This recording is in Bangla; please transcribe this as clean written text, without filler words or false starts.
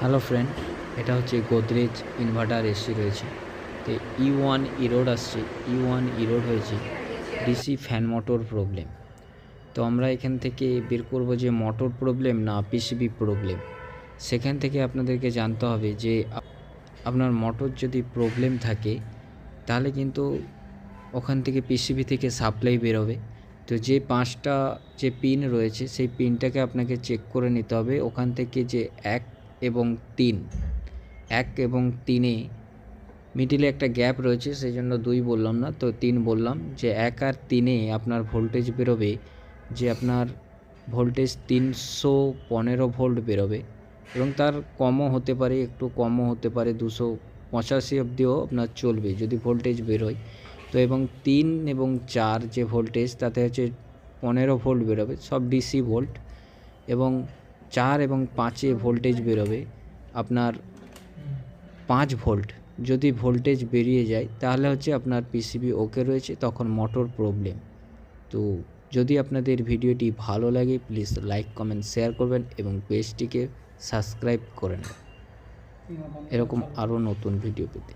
হ্যালো ফ্রেন্ড, এটা হচ্ছে গোদরেজ ইনভার্টার এসি রয়েছে। তো E1 ইরোড আসছে। E1 ইরোড হয়েছে ডিসি ফ্যান মোটর প্রবলেম। তো আমরা এখান থেকে বের করব যে মোটর প্রবলেম না পিসিবি প্রবলেম। সেখান থেকে আপনাদেরকে জানতে হবে যে আপনার মোটর যদি প্রবলেম থাকে তাহলে কিন্তু ওখান থেকে পিসিবি থেকে সাপ্লাই বেরোবে। তো যে 5টা যে পিন রয়েছে সেই পিনটাকে আপনাকে চেক করে নিতে হবে। ওখান থেকে যে 1 এবং 3 এবং 3-এ মিডিলে একটা গ্যাপ রয়েছে, সেই জন্য 2 বললাম না, তো 3 বললাম। যে 1 আর 3-এ আপনার ভোল্টেজ বেরোবে, যে আপনার ভোল্টেজ 315 ভোল্ট বেরোবে এবং তার কমও হতে পারে, একটু কমও হতে পারে, 285 অবধিও আপনার চলবে যদি ভোল্টেজ বেরোয়। তো এবং 3 এবং 4 যে ভোল্টেজ তাতে হচ্ছে 15 ভোল্ট বেরোবে, সব ডিসি ভোল্ট। এবং 4 এবং 5-এ ভোল্টেজ বেরোবে আপনার 5 ভোল্ট। যদি ভোল্টেজ বেরিয়ে যায় তাহলে হচ্ছে আপনার পিসিবি ওকে রয়েছে, তখন মোটর প্রবলেম। তো যদি আপনাদের ভিডিওটি ভালো লাগে প্লিজ লাইক কমেন্ট শেয়ার করবেন এবং পেজটিকে সাবস্ক্রাইব করে নেবেন এরকম আরও নতুন ভিডিও পেতে।